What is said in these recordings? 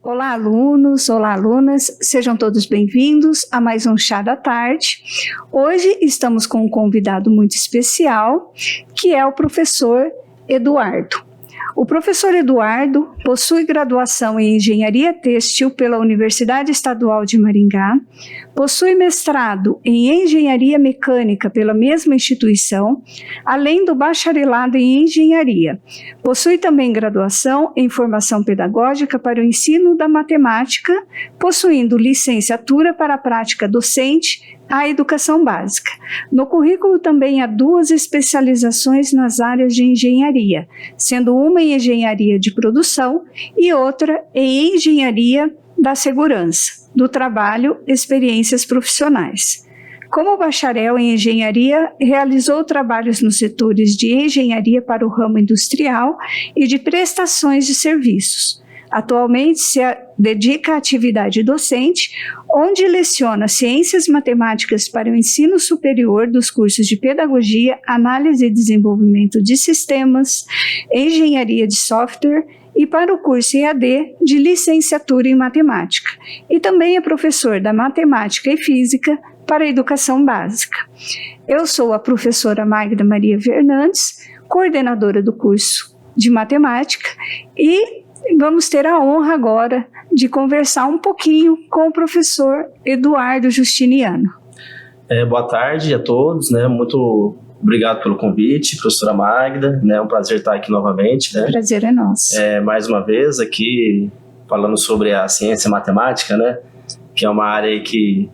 Olá, alunos, olá, alunas, sejam todos bem-vindos a mais um Chá da Tarde. Hoje estamos com um convidado muito especial, que é o professor Eduardo. O professor Eduardo possui graduação em Engenharia Têxtil pela Universidade Estadual de Maringá, possui mestrado em Engenharia Mecânica pela mesma instituição, além do bacharelado em Engenharia. Possui também graduação em Formação Pedagógica para o Ensino da Matemática, possuindo licenciatura para a prática docente à educação básica. No currículo também há 2 especializações nas áreas de engenharia, sendo uma em engenharia de produção e outra em engenharia da segurança, do trabalho, experiências profissionais. Como bacharel em engenharia, realizou trabalhos nos setores de engenharia para o ramo industrial e de prestações de serviços. Atualmente se dedica à atividade docente, onde leciona ciências matemáticas para o ensino superior dos cursos de pedagogia, análise e desenvolvimento de sistemas, engenharia de software e para o curso EAD de licenciatura em matemática. E também é professor da matemática e física para a educação básica. Eu sou a professora Magda Maria Fernandes, coordenadora do curso de matemática, e vamos ter a honra agora de conversar um pouquinho com o professor Eduardo Justiniano. Boa tarde a todos, muito obrigado pelo convite, professora Magda, é um prazer estar aqui novamente. Prazer é nosso. Mais uma vez aqui falando sobre a ciência e matemática, que é uma área que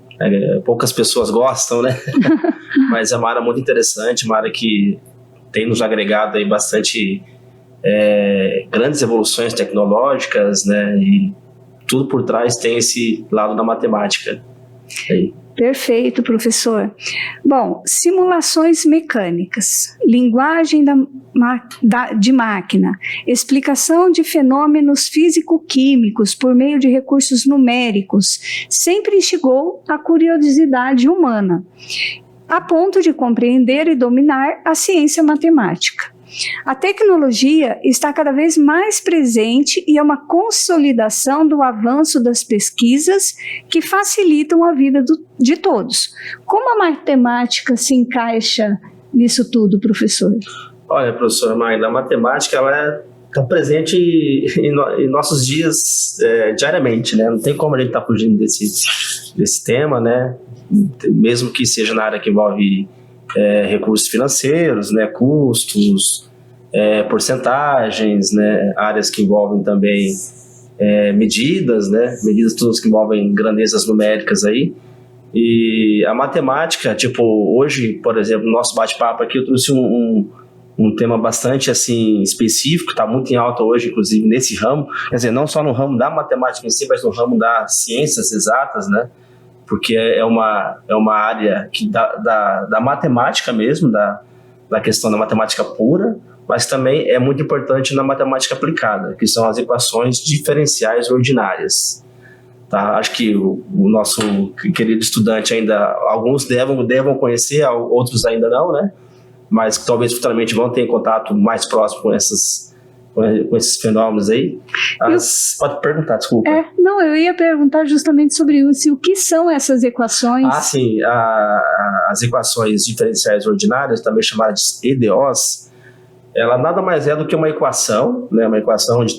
poucas pessoas gostam, mas é uma área muito interessante, uma área que tem nos agregado aí bastante grandes evoluções tecnológicas, e tudo por trás tem esse lado da matemática. Perfeito, professor. Bom, simulações mecânicas, linguagem de máquina, explicação de fenômenos físico-químicos por meio de recursos numéricos, sempre instigou a curiosidade humana, a ponto de compreender e dominar a ciência matemática. A tecnologia está cada vez mais presente e é uma consolidação do avanço das pesquisas que facilitam a vida de todos. Como a matemática se encaixa nisso tudo, professor? Olha, professora Magda, a matemática está presente em nossos dias diariamente, Não tem como a gente estar fugindo desse tema, Mesmo que seja na área que envolve recursos financeiros, custos, porcentagens, áreas que envolvem também medidas, medidas todas que envolvem grandezas numéricas aí. E a matemática, hoje, por exemplo, no nosso bate-papo aqui eu trouxe um tema bastante assim específico, está muito em alta hoje, inclusive nesse ramo, quer dizer, não só no ramo da matemática em si, mas no ramo das ciências exatas, porque é uma área que da matemática mesmo, da questão da matemática pura, mas também é muito importante na matemática aplicada, que são as equações diferenciais ordinárias. Tá? Acho que o nosso querido estudante ainda, alguns devam conhecer, outros ainda não, mas que talvez futuramente vão ter contato mais próximo com esses fenômenos aí. Pode perguntar, desculpa. Não, eu ia perguntar justamente sobre isso. O que são essas equações? Sim. As equações diferenciais ordinárias, também chamadas de EDOs, ela nada mais é do que uma equação, uma equação onde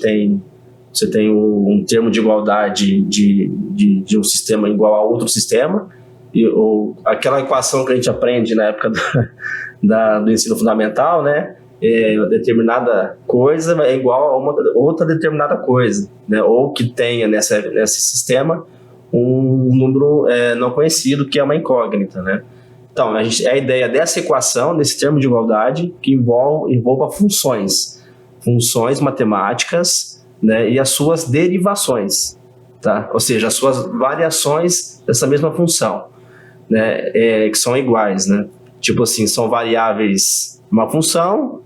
você tem um termo de igualdade de um sistema igual a outro sistema, ou aquela equação que a gente aprende na época do ensino fundamental, determinada coisa é igual a uma outra determinada coisa, ou que tenha nesse sistema um número não conhecido, que é uma incógnita, Então, a ideia dessa equação, desse termo de igualdade, que envolva funções matemáticas, e as suas derivações, tá? Ou seja, as suas variações dessa mesma função, que são iguais, Tipo assim, são variáveis, uma função,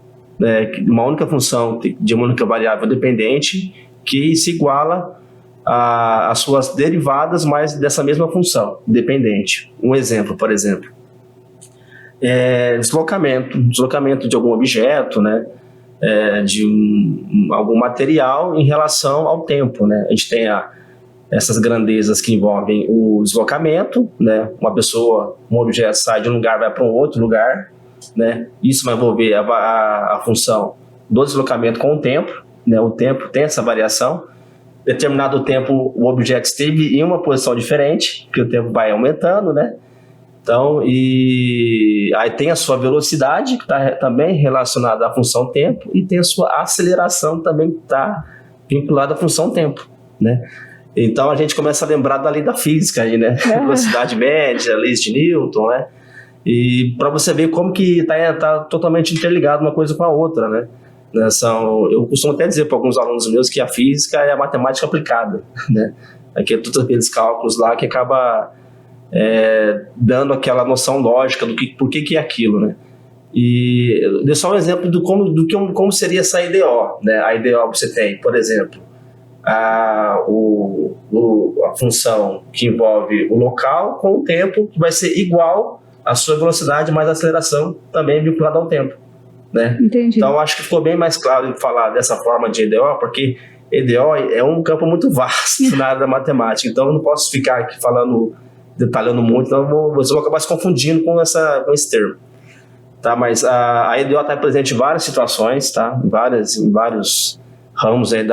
uma única função de uma única variável dependente que se iguala às suas derivadas, mas dessa mesma função dependente. Um exemplo, por exemplo, deslocamento de algum objeto, de algum material em relação ao tempo, né? A gente tem essas grandezas que envolvem o deslocamento, né? Um objeto sai de um lugar, vai para um outro lugar, né? Isso vai envolver a função do deslocamento com o tempo, né? O tempo tem essa variação. Determinado tempo, o objeto esteve em uma posição diferente, porque o tempo vai aumentando, né? Então, e aí tem a sua velocidade, que está também relacionada à função tempo, e tem a sua aceleração também, que está vinculada à função tempo, né? Então, a gente começa a lembrar da lei da física aí, né? Velocidade média, leis de Newton, né? E para você ver como que está totalmente interligado uma coisa com a outra, né? Eu costumo até dizer para alguns alunos meus que a física é a matemática aplicada, né? Aqui é todos aqueles cálculos lá que acaba dando aquela noção lógica do por que é aquilo, né? E eu dei só um exemplo como seria essa IDO, né? A IDO você tem, por exemplo, a função que envolve o local com o tempo, que vai ser igual à sua velocidade mais a aceleração também vinculada ao tempo, né? Entendi. Então acho que ficou bem mais claro falar dessa forma de EDO, porque EDO é um campo muito vasto na área da matemática, então eu não posso ficar aqui detalhando muito, então vocês vão acabar se confundindo com esse termo, tá? Mas a EDO está presente em várias situações, tá? Em vários ramos aí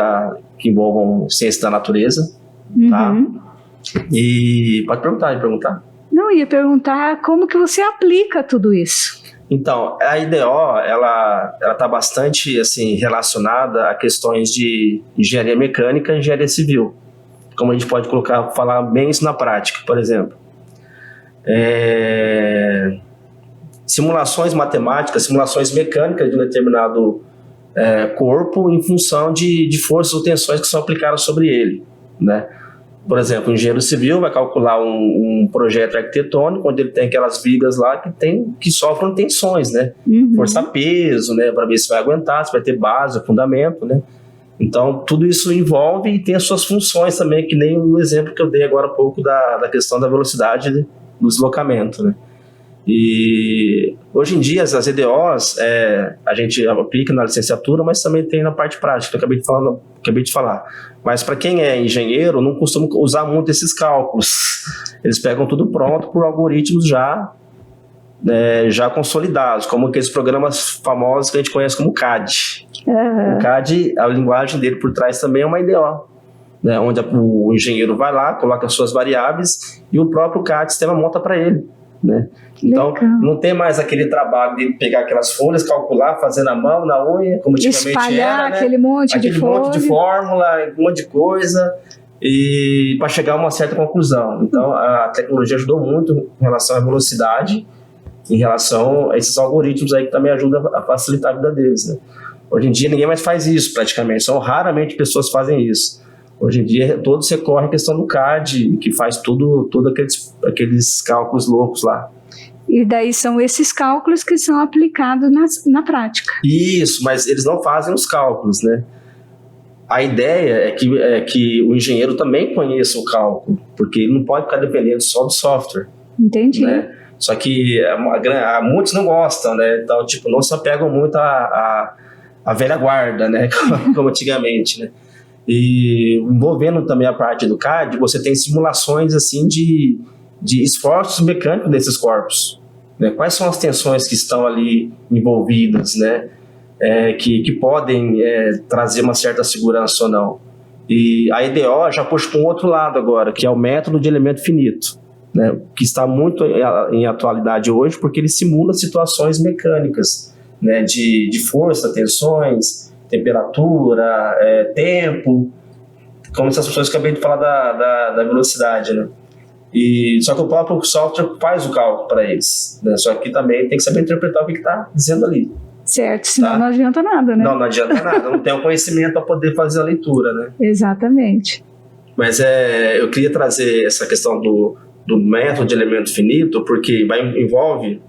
que envolvam ciência da natureza, tá? E pode perguntar? Não, ia perguntar como que você aplica tudo isso. Então, a IDO, ela está bastante assim, relacionada a questões de engenharia mecânica e engenharia civil. Como a gente pode falar bem isso na prática, por exemplo. Simulações matemáticas, simulações mecânicas de um determinado corpo em função de forças ou tensões que são aplicadas sobre ele, né? Por exemplo, o engenheiro civil vai calcular um projeto arquitetônico onde ele tem aquelas vigas lá que sofrem tensões, né? Força-peso, né? Para ver se vai aguentar, se vai ter base, fundamento, né? Então, tudo isso envolve e tem as suas funções também, que nem o exemplo que eu dei agora há pouco da questão da velocidade do deslocamento, né? E hoje em dia as EDOs a gente aplica na licenciatura, mas também tem na parte prática, que eu acabei de falar. Mas para quem é engenheiro, não costuma usar muito esses cálculos. Eles pegam tudo pronto por algoritmos já consolidados, como aqueles programas famosos que a gente conhece como CAD. O CAD, a linguagem dele por trás também é uma IDO, né, onde o engenheiro vai lá, coloca as suas variáveis e o próprio CAD sistema monta para ele, né? Então, não tem mais aquele trabalho de pegar aquelas folhas, calcular, fazer na mão, na unha, como antigamente espalhar era, né? aquele monte de fórmula, um monte de coisa, e para chegar a uma certa conclusão. Então, a tecnologia ajudou muito em relação à velocidade, em relação a esses algoritmos aí que também ajudam a facilitar a vida deles, né? Hoje em dia, ninguém mais faz isso, praticamente. São raramente pessoas fazem isso. Hoje em dia, todos recorrem à questão do CAD, que faz tudo aqueles cálculos loucos lá. E daí são esses cálculos que são aplicados na prática. Isso, mas eles não fazem os cálculos, né? A ideia é que o engenheiro também conheça o cálculo, porque ele não pode ficar dependendo só do software. Entendi. Né? Só que muitos não gostam, né? Então, não se apegam muito à velha guarda, né? Como antigamente, né? E envolvendo também a parte do CAD, você tem simulações assim de esforços mecânicos desses corpos, né? Quais são as tensões que estão ali envolvidas, né? Que podem trazer uma certa segurança ou não. E a EDO já puxa para um outro lado agora, que é o método de elemento finito, né? Que está muito em atualidade hoje, porque ele simula situações mecânicas, né? De força, tensões, temperatura, tempo, como essas funções que eu acabei de falar da velocidade, né? Só que o próprio software faz o cálculo para eles, né? Só que também tem que saber interpretar o que está dizendo ali. Certo, senão não adianta nada, né? Não adianta nada, não tem o conhecimento para poder fazer a leitura, né? Exatamente. Mas eu queria trazer essa questão do método de elemento finito, porque envolve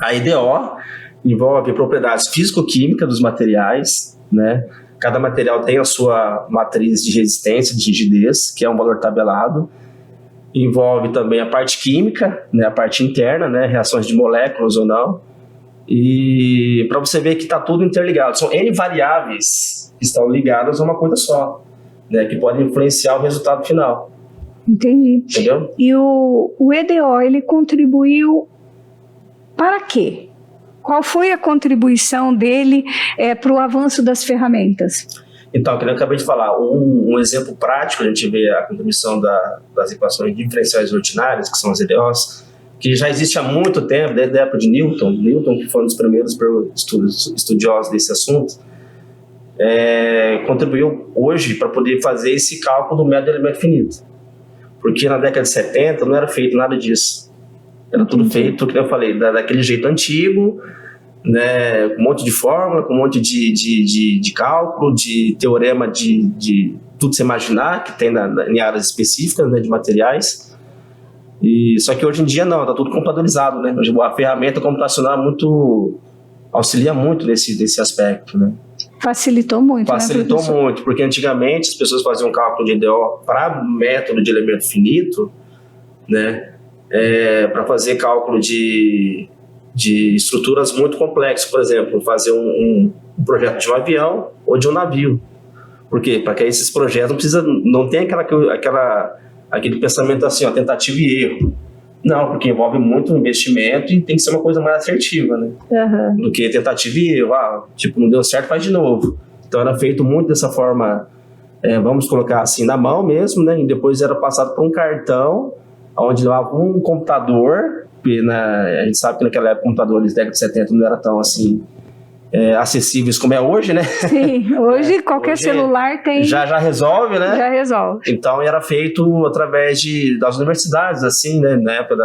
a IDO, envolve propriedades físico-químicas dos materiais, né? Cada material tem a sua matriz de resistência, de rigidez, que é um valor tabelado. Envolve também a parte química, né? A parte interna, né? Reações de moléculas ou não. E para você ver que está tudo interligado. São N variáveis que estão ligadas a uma coisa só, né, que podem influenciar o resultado final. Entendi. Entendeu? E o EDO, ele contribuiu para quê? Qual foi a contribuição dele para o avanço das ferramentas? Então, que eu acabei de falar, um exemplo prático, a gente vê a contribuição das equações diferenciais ordinárias, que são as EDOs, que já existe há muito tempo, desde a época de Newton, que foi um dos primeiros estudiosos desse assunto, contribuiu hoje para poder fazer esse cálculo do método de elemento finito. Porque na década de 70 não era feito nada disso. Era tudo feito, como eu falei, daquele jeito antigo, né, com um monte de fórmula, com um monte de cálculo, de teorema de tudo que você imaginar, que tem em áreas específicas, né, de materiais. Só que hoje em dia não, está tudo computadorizado, né? A ferramenta computacional auxilia muito nesse aspecto, né? Facilitou muito, Facilitou muito, porque antigamente as pessoas faziam cálculo de EDO para método de elemento finito, né? Para fazer cálculo de estruturas muito complexas, por exemplo, fazer um projeto de um avião ou de um navio. Por quê? Para que esses projetos não tem aquele pensamento assim, tentativa e erro. Não, porque envolve muito investimento e tem que ser uma coisa mais assertiva, né? Uhum. Do que tentativa e erro. Não deu certo, faz de novo. Então era feito muito dessa forma, vamos colocar assim, na mão mesmo, né? E depois era passado por um cartão, onde levava um computador, e a gente sabe que naquela época computadores da década de 70 não eram tão assim acessíveis como é hoje, né? Sim, hoje qualquer celular tem... Já resolve, né? Já resolve. Então era feito através das universidades, assim, né? Na época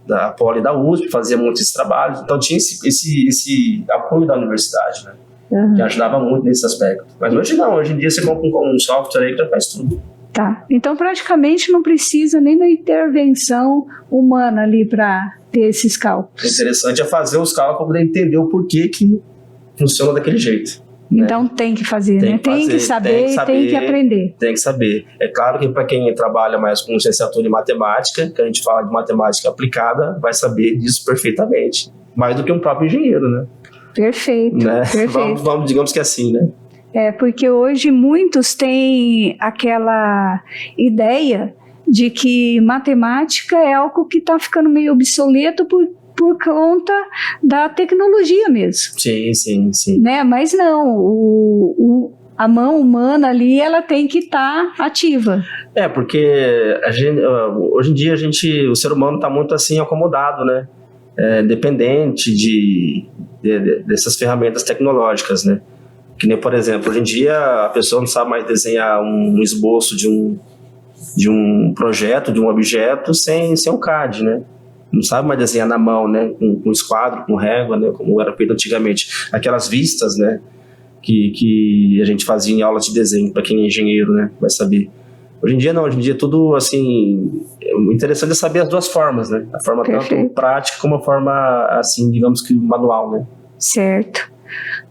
da Poli e da USP, fazia muitos trabalhos. Então tinha esse apoio da universidade, né? Uhum. Que ajudava muito nesse aspecto. Mas hoje não, hoje em dia você compra um software aí que já faz tudo. Tá, então praticamente não precisa nem da intervenção humana ali para ter esses cálculos. O interessante é fazer os cálculos para poder entender o porquê que funciona daquele jeito. Então tem que fazer, né? Tem que saber e tem que aprender. Tem que saber. É claro que para quem trabalha mais com licenciatura em matemática, que a gente fala de matemática aplicada, vai saber disso perfeitamente. Mais do que um próprio engenheiro, né? Perfeito, né? perfeito. Vamos, digamos que assim, né? Porque hoje muitos têm aquela ideia de que matemática é algo que está ficando meio obsoleto por conta da tecnologia mesmo. Sim. Né? Mas não, a mão humana ali, ela tem que estar ativa. Porque hoje em dia o ser humano está muito assim acomodado, né? Dependente dessas ferramentas tecnológicas, né? Que nem, por exemplo, hoje em dia a pessoa não sabe mais desenhar um esboço de um projeto, de um objeto sem um CAD, né? Não sabe mais desenhar na mão, né? Com esquadro, com régua, né? Como era feito antigamente. Aquelas vistas, né? Que a gente fazia em aulas de desenho, para quem é engenheiro, né? Vai saber. Hoje em dia não, hoje em dia tudo assim... O interessante é saber as duas formas, né? A forma tanto prática como a forma, assim, digamos que manual, né? Certo.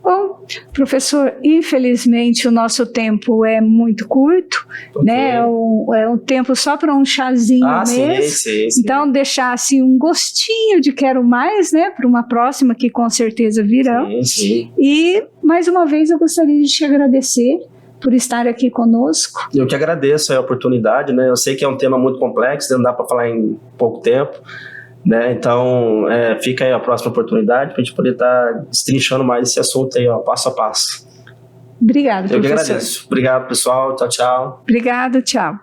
Bom, professor, infelizmente o nosso tempo é muito curto, né? É um tempo só para um chazinho mesmo. Sim. Então, deixar assim um gostinho de quero mais, né? Para uma próxima que com certeza virão. Sim. E, mais uma vez, eu gostaria de te agradecer por estar aqui conosco. Eu que agradeço a oportunidade, né? Eu sei que é um tema muito complexo, não dá para falar em pouco tempo, né? Então, fica aí a próxima oportunidade para a gente poder estar destrinchando mais esse assunto aí, passo a passo. Obrigado, professor. Eu que agradeço. Obrigado, pessoal. Tchau. Obrigado, tchau.